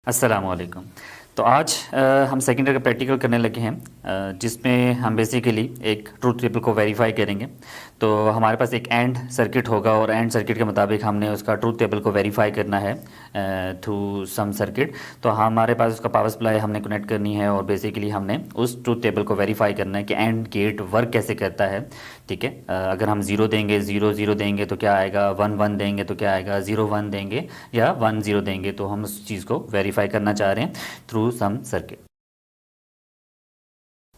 अस्सलाम वालेकुम। तो आज हम सेकेंड ईयर का प्रैक्टिकल करने लगे हैं, जिसमें हम बेसिकली एक ट्रूथ टेबल को वेरीफाई करेंगे। तो हमारे पास एक एंड सर्किट होगा और एंड सर्किट के मुताबिक हमने उसका ट्रूथ टेबल को वेरीफाई करना है थ्रू सम सर्किट। तो हमारे पास उसका पावर सप्लाई हमने कनेक्ट करनी है और बेसिकली हमने उस ट्रूथ टेबल को वेरीफाई करना है कि एंड गेट वर्क कैसे करता है। ठीक है, अगर हम 0 देंगे, 0 0 देंगे तो क्या आएगा, 1 1 देंगे तो क्या आएगा, 0 1 देंगे या 1 0 देंगे, तो हम उस चीज़ को वेरीफाई करना चाह रहे हैं थ्रू सम सर्किट।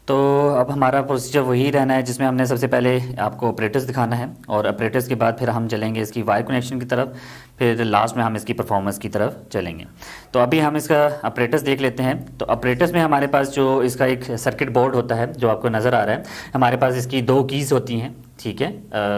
तो अब हमारा प्रोसीजर वही रहना है जिसमें हमने सबसे पहले आपको ऑपरेटर्स दिखाना है और ऑपरेटर्स के बाद फिर हम चलेंगे इसकी वायर कनेक्शन की तरफ, फिर लास्ट में हम इसकी परफॉर्मेंस की तरफ चलेंगे। तो अभी हम इसका ऑपरेटर्स देख लेते हैं। तो ऑपरेटर्स में हमारे पास जो इसका एक सर्किट बोर्ड होता है जो आपको नज़र आ रहा है, हमारे पास इसकी 2 कीज़ होती हैं। ठीक है,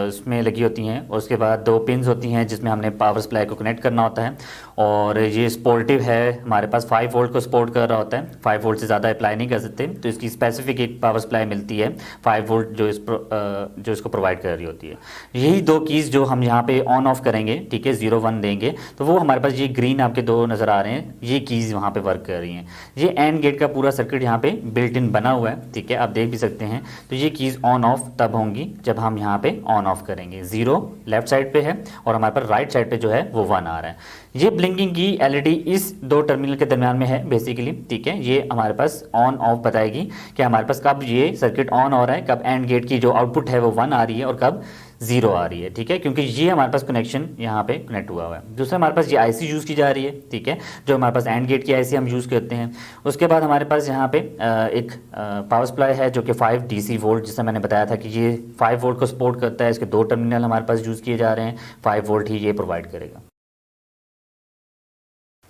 उसमें लगी होती हैं और उसके बाद 2 पिन्स होती हैं जिसमें हमने पावर सप्लाई को कनेक्ट करना होता है। और ये सपोर्टिव है, हमारे पास 5 वोल्ट को सपोर्ट कर रहा होता है, 5 वोल्ट से ज़्यादा अप्लाई नहीं कर सकते, तो इसकी स्पेसिफिक एक पावर सप्लाई मिलती है 5 वोल्ट जो इसको प्रोवाइड कर रही होती है। यही 2 कीज़ जो हम यहाँ पे ऑन ऑफ करेंगे, ठीक है, 0 1 देंगे तो वो हमारे पास ये ग्रीन आपके 2 नज़र आ रहे हैं, ये कीज़ वहाँ पे वर्क कर रही हैं। ये एंड गेट का पूरा सर्किट यहाँ पे बिल्ट इन बना हुआ है, ठीक है, आप देख भी सकते हैं। तो ये कीज़ ऑन ऑफ तब होंगी जब हम यहाँ पे ऑन ऑफ करेंगे। 0 लेफ्ट साइड पे है और हमारे पास राइट साइड पे जो है वो 1 आ रहा है। ये ब्लिंकिंग की एलईडी इस 2 टर्मिनल के दरमियान में है बेसिकली, ठीक है। ये हमारे पास ऑन ऑफ बताएगी कि हमारे पास कब ये सर्किट ऑन हो रहा है, कब एंड गेट की जो आउटपुट है वो 1 आ रही है और कब 0 आ रही है, ठीक है, क्योंकि ये हमारे पास कनेक्शन यहाँ पे कनेक्ट हुआ हुआ है। दूसरा हमारे पास ये आईसी यूज़ की जा रही है, ठीक है, जो हमारे पास एंड गेट की आईसी हम यूज़ करते हैं। उसके बाद हमारे पास यहाँ पे एक पावर सप्लाई है जो कि 5 डीसी वोल्ट, जिससे मैंने बताया था कि ये 5 वोल्ट को सपोर्ट करता है। इसके 2 टर्मिनल हमारे पास यूज़ किए जा रहे हैं, 5 वोल्ट ही ये प्रोवाइड करेगा।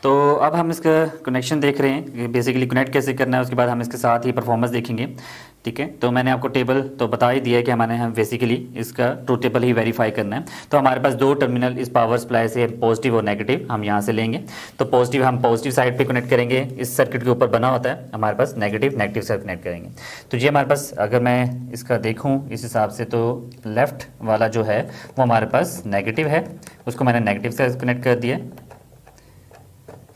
तो अब हम इसका कनेक्शन देख रहे हैं, बेसिकली कनेक्ट कैसे करना है, उसके बाद हम इसके साथ ही परफॉर्मेंस देखेंगे, ठीक है। तो मैंने आपको टेबल तो बता ही दिया है कि हम बेसिकली इसका ट्रूथ टेबल ही वेरीफाई करना है। तो हमारे पास 2 टर्मिनल इस पावर सप्लाई से पॉजिटिव और नेगेटिव हम यहाँ से लेंगे। तो पॉजिटिव हम पॉजिटिव साइड पे कनेक्ट करेंगे, इस सर्किट के ऊपर बना होता है हमारे पास, नेगेटिव से कनेक्ट करेंगे। तो ये हमारे पास, अगर मैं इसका देखूँ इस हिसाब से, तो लेफ़्ट वाला जो है वो हमारे पास नेगेटिव है, उसको मैंने नेगेटिव से कनेक्ट कर दिया।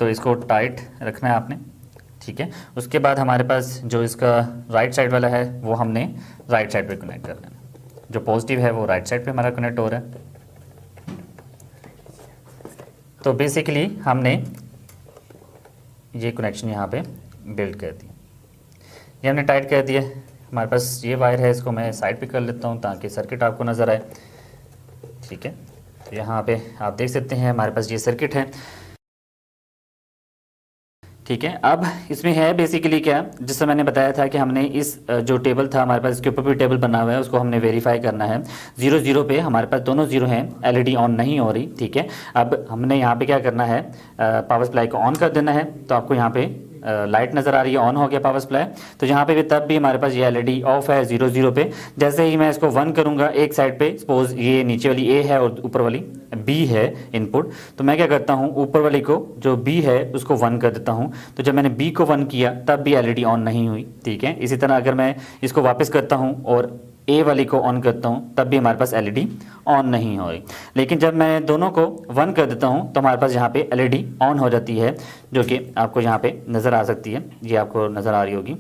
तो इसको टाइट रखना है आपने, ठीक है। उसके बाद हमारे पास जो इसका राइट साइड वाला है वो हमने राइट साइड पे कनेक्ट कर देना। जो पॉजिटिव है वो राइट साइड पे हमारा कनेक्ट हो रहा है। तो बेसिकली हमने ये कनेक्शन यहाँ पे बिल्ड कर दिया, ये हमने टाइट कर दिया। हमारे पास ये वायर है, इसको मैं साइड पे कर लेता हूँ ताकि सर्किट आपको नज़र आए, ठीक है। तो यहाँ पे आप देख सकते हैं हमारे पास ये सर्किट है, ठीक है। अब इसमें है बेसिकली क्या, जिससे मैंने बताया था कि हमने इस जो टेबल था हमारे पास, इसके ऊपर भी टेबल बना हुआ है, उसको हमने वेरीफाई करना है। 0 0 पे हमारे पास दोनों 0 हैं, एलईडी ऑन नहीं हो रही, ठीक है। अब हमने यहाँ पे क्या करना है, पावर सप्लाई को ऑन कर देना है। तो आपको यहाँ पे लाइट नज़र आ रही है, ऑन हो गया पावर सप्लाई। तो यहाँ पे भी तब भी हमारे पास ये एलईडी ऑफ है 0 0 पे। जैसे ही मैं इसको 1 करूँगा एक साइड पे, सपोज ये नीचे वाली ए है और ऊपर वाली बी है इनपुट, तो मैं क्या करता हूँ, ऊपर वाली को जो बी है उसको 1 कर देता हूँ। तो जब मैंने बी को 1 किया तब भी एलईडी ऑन नहीं हुई, ठीक है। इसी तरह अगर मैं इसको वापस करता हूँ और ए वाली को ऑन करता हूँ तब भी हमारे पास एलईडी ऑन नहीं हो रही। लेकिन जब मैं दोनों को 1 कर देता हूँ तो हमारे पास यहाँ पे एलईडी ऑन हो जाती है, जो कि आपको यहाँ पे नज़र आ सकती है, ये आपको नज़र आ रही होगी।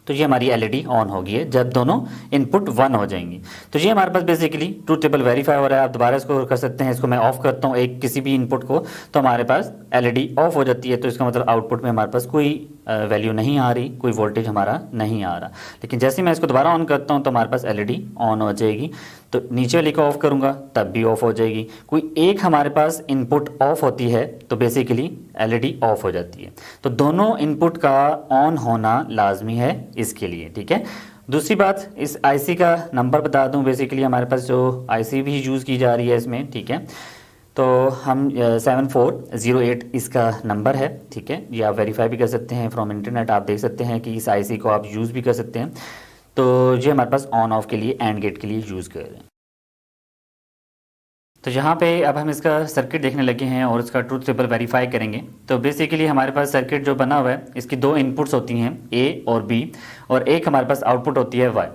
तो ये हमारी एलईडी ऑन होगी है जब दोनों इनपुट 1 हो जाएंगी। तो ये हमारे पास बेसिकली ट्रूथ टेबल वेरीफाई हो रहा है। आप दोबारा इसको कर सकते हैं, इसको मैं ऑफ करता हूँ एक किसी भी इनपुट को, तो हमारे पास एलईडी ऑफ हो जाती है। तो इसका मतलब आउटपुट में हमारे पास कोई वैल्यू नहीं आ रही, कोई वोल्टेज हमारा नहीं आ रहा। लेकिन जैसे मैं इसको दोबारा ऑन करता हूँ तो हमारे पास एलईडी ऑन हो जाएगी। तो नीचे वाली को ऑफ करूँगा तब भी ऑफ हो जाएगी। कोई एक हमारे पास इनपुट ऑफ होती है तो बेसिकली एलईडी ऑफ हो जाती है। तो दोनों इनपुट का ऑन होना लाजमी है इसके लिए, ठीक है। दूसरी बात, इस आईसी का नंबर बता दूं, बेसिकली हमारे पास जो आईसी भी यूज़ की जा रही है इसमें, ठीक है। तो हम 7408 इसका नंबर है, ठीक है। ये आप वेरीफाई भी कर सकते हैं फ्रॉम इंटरनेट, आप देख सकते हैं कि इस आईसी को आप यूज़ भी कर सकते हैं। तो ये हमारे पास ऑन ऑफ के लिए, एंड गेट के लिए यूज़ कर रहे हैं। तो यहाँ पे अब हम इसका सर्किट देखने लगे हैं और इसका ट्रूथ टेबल वेरीफाई करेंगे। तो बेसिकली हमारे पास सर्किट जो बना हुआ है, इसकी 2 इनपुट्स होती हैं, ए और बी, और एक हमारे पास आउटपुट होती है वाई।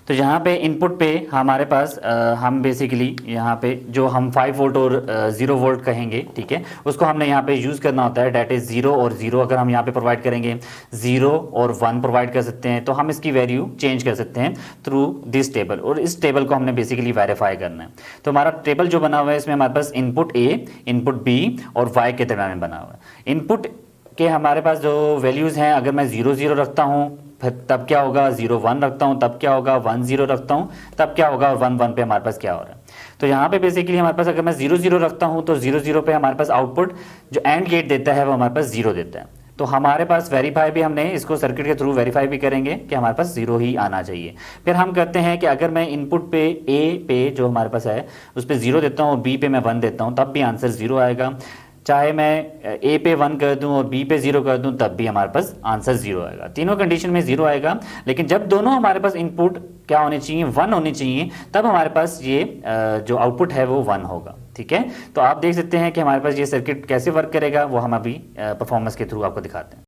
तो यहाँ पे इनपुट पे हमारे पास हम बेसिकली यहाँ पे जो हम 5 वोल्ट और 0 वोल्ट कहेंगे, ठीक है, उसको हमने यहाँ पे यूज़ करना होता है। डैट इज़ 0 और 0 अगर हम यहाँ पे प्रोवाइड करेंगे, 0 और 1 प्रोवाइड कर सकते हैं, तो हम इसकी वैल्यू चेंज कर सकते हैं थ्रू दिस टेबल, और इस टेबल को हमने बेसिकली वेरीफाई करना है। तो हमारा टेबल जो बना हुआ है इसमें हमारे पास इनपुट A, इनपुट B और Y के दरम्यान में बना हुआ है। इनपुट के हमारे पास जो वैल्यूज़ हैं, अगर मैं 0 0 रखता हूँ फिर तब क्या होगा, 0 1 रखता हूँ तब क्या होगा, 1 0 रखता हूँ तब क्या होगा, और 1 1 पे हमारे पास क्या हो रहा है। तो यहाँ पे बेसिकली हमारे पास अगर मैं 0 0 रखता हूँ तो 0 0 पे हमारे पास आउटपुट जो एंड गेट देता है वो हमारे पास 0 देता है। तो हमारे पास वेरीफाई भी, हमने इसको सर्किट के थ्रू वेरीफाई भी करेंगे कि हमारे पास 0 ही आना चाहिए। फिर हम कहते हैं कि अगर मैं इनपुट पे A पे जो हमारे पास है उस पर 0 देता हूँ, B पे मैं 1 देता हूँ, तब भी आंसर 0 आएगा। चाहे मैं A पे 1 कर दूं और B पे 0 कर दूं तब भी हमारे पास आंसर 0 आएगा। तीनों कंडीशन में 0 आएगा, लेकिन जब दोनों हमारे पास इनपुट क्या होने चाहिए, 1 होने चाहिए, तब हमारे पास ये जो आउटपुट है वो 1 होगा। ठीक है, तो आप देख सकते हैं कि हमारे पास ये सर्किट कैसे वर्क करेगा, वो हम अभी परफॉर्मेंस के थ्रू आपको दिखाते हैं।